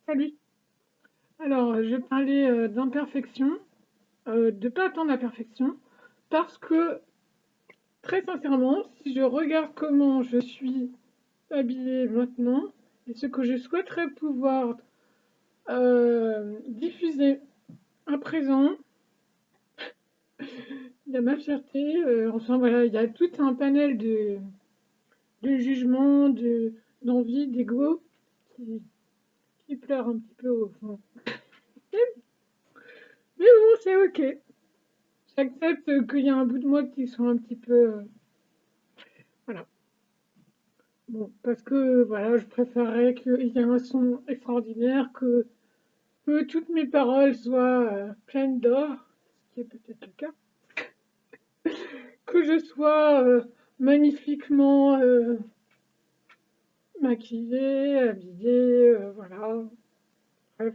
Salut. Alors, je vais parler d'imperfection, de pas attendre la perfection, parce que très sincèrement, si je regarde comment je suis habillée maintenant et ce que je souhaiterais pouvoir diffuser à présent, il y a ma fierté, enfin voilà, il y a tout un panel de jugements, d'envie, d'ego qui, qui pleure un petit peu au fond. Mais bon, c'est ok. J'accepte qu'il y a un bout de moi qui soit un petit peu, voilà. Bon, parce que voilà, je préférerais qu'il y ait un son extraordinaire, que toutes mes paroles soient pleines d'or, ce qui est peut-être le cas, que je sois magnifiquement maquillée, habillée, voilà, bref.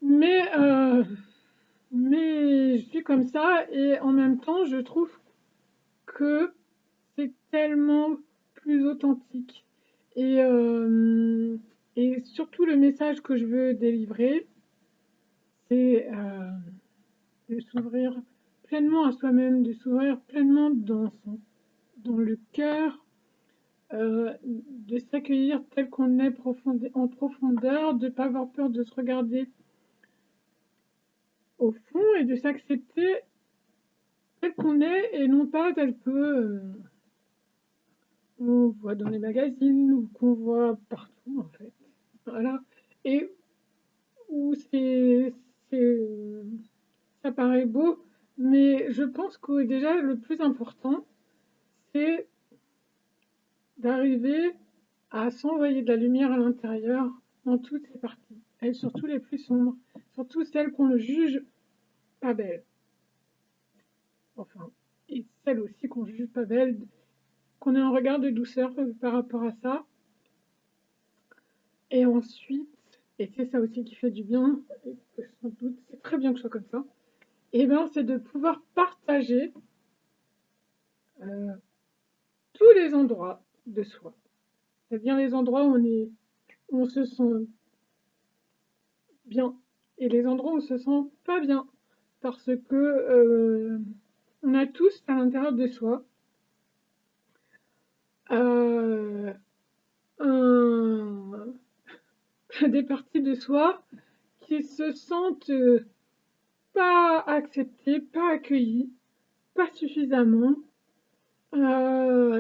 Mais, euh, mais je suis comme ça et en même temps, je trouve que c'est tellement plus authentique. Et, euh, et surtout le message que je veux délivrer, c'est de s'ouvrir pleinement à soi-même, de s'ouvrir pleinement dans le cœur, de s'accueillir tel qu'on est en profondeur, de ne pas avoir peur de se regarder au fond et de s'accepter tel qu'on est et non pas tel que on voit dans les magazines ou qu'on voit partout en fait. Voilà. Et où c'est, ça paraît beau, mais je pense que déjà le plus important, c'est d'arriver à s'envoyer de la lumière à l'intérieur dans toutes ses parties, et surtout les plus sombres, surtout celles qu'on ne juge pas belles, enfin, et celles aussi qu'on juge pas belles, qu'on ait un regard de douceur par rapport à ça, et ensuite, et c'est ça aussi qui fait du bien, et que sans doute c'est très bien que ce soit comme ça, et ben c'est de pouvoir partager euh, tous les endroits de soi, c'est-à-dire les endroits où on se sent bien et les endroits où on se sent pas bien, parce que on a tous à l'intérieur de soi euh, un- des parties de soi qui se sentent pas acceptées, pas accueillies, pas suffisamment,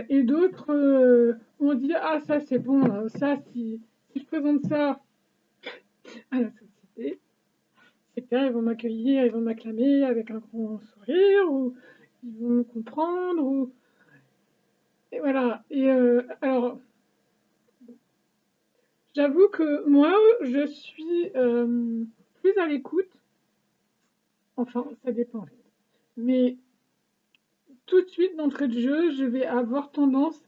et d'autres on dit ah ça c'est bon, ça si je présente ça à la société, c'est clair, ils vont m'accueillir, ils vont m'acclamer avec un grand sourire, ou ils vont me comprendre, ou et voilà. Et alors, j'avoue que moi, je suis plus à l'écoute. Enfin, ça dépend. Mais tout de suite, d'entrée de jeu, je vais avoir tendance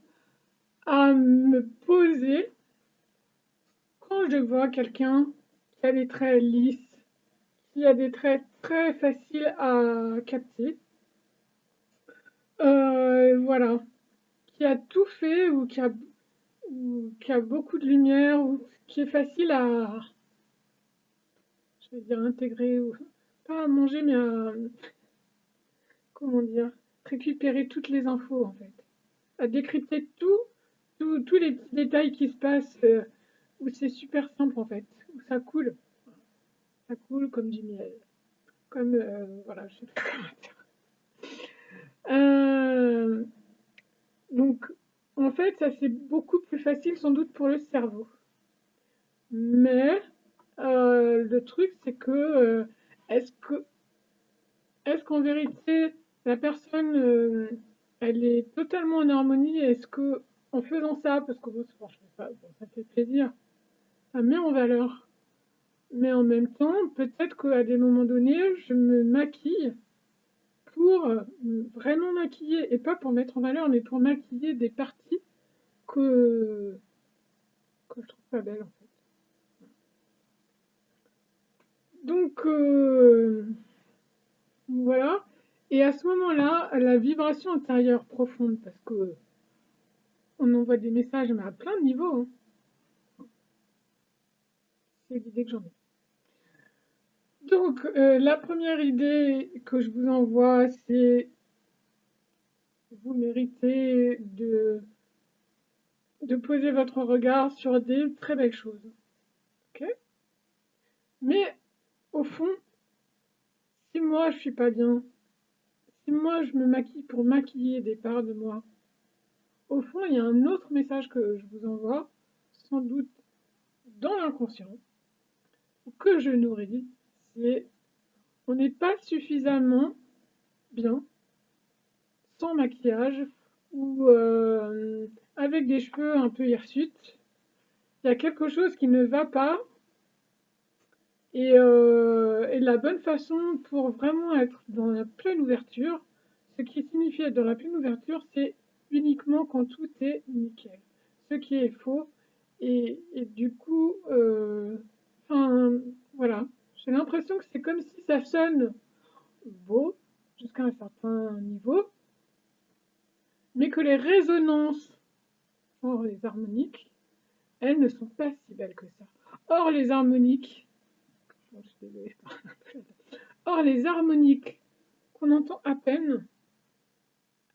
à me poser quand je vois quelqu'un qui a des traits lisses, qui a des traits très faciles à capter. Voilà, qui a tout fait ou qui a beaucoup de lumière ou qui est facile à, je vais dire intégrer ou pas à manger mais à, comment dire, récupérer toutes les infos en fait, à décrypter tous les petits détails qui se passent où c'est super simple en fait, où ça coule comme du miel, comme voilà, je sais pas comment dire. Euh, donc en fait ça c'est beaucoup plus facile sans doute pour le cerveau. Mais le truc, c'est que est-ce que est-ce qu'en vérité la personne elle est totalement en harmonie? Est-ce que en faisant ça, parce que bon, je fais ça, bon, ça fait plaisir, ça met en valeur. Mais en même temps, peut-être qu'à des moments donnés, je me maquille pour vraiment maquiller, et pas pour mettre en valeur, mais pour maquiller des parties que, que je trouve pas belles en fait. Donc voilà. Et à ce moment-là, la vibration intérieure profonde, parce que on envoie des messages, mais à plein de niveaux, hein. c'est l'idée que j'en ai. Donc, la première idée que je vous envoie, c'est vous méritez de poser votre regard sur des très belles choses. Ok. Mais au fond, si moi je suis pas bien, si moi je me maquille pour maquiller des parts de moi, au fond, il y a un autre message que je vous envoie, sans doute dans l'inconscient, que je nourris, c'est on n'est pas suffisamment bien sans maquillage ou avec des cheveux un peu hirsutes. Il y a quelque chose qui ne va pas et la bonne façon pour vraiment être dans la pleine ouverture, ce qui signifie être dans la pleine ouverture, c'est uniquement quand tout est nickel. Ce qui est faux et du coup, enfin voilà, j'ai l'impression que c'est comme si ça sonne beau jusqu'à un certain niveau, mais que les résonances, or les harmoniques, elles ne sont pas si belles que ça. Or les harmoniques, bon, je suis désolée, je parle un peu. Or les harmoniques qu'on entend à peine,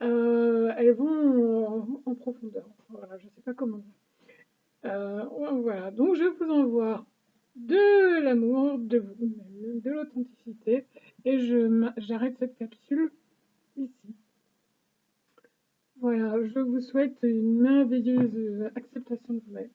elles vont en profondeur. Voilà, je ne sais pas comment dire. Voilà, donc je vous envoie de l'amour, de vous-même, de l'authenticité, et j'arrête cette capsule ici. Voilà, je vous souhaite une merveilleuse acceptation de vous-même.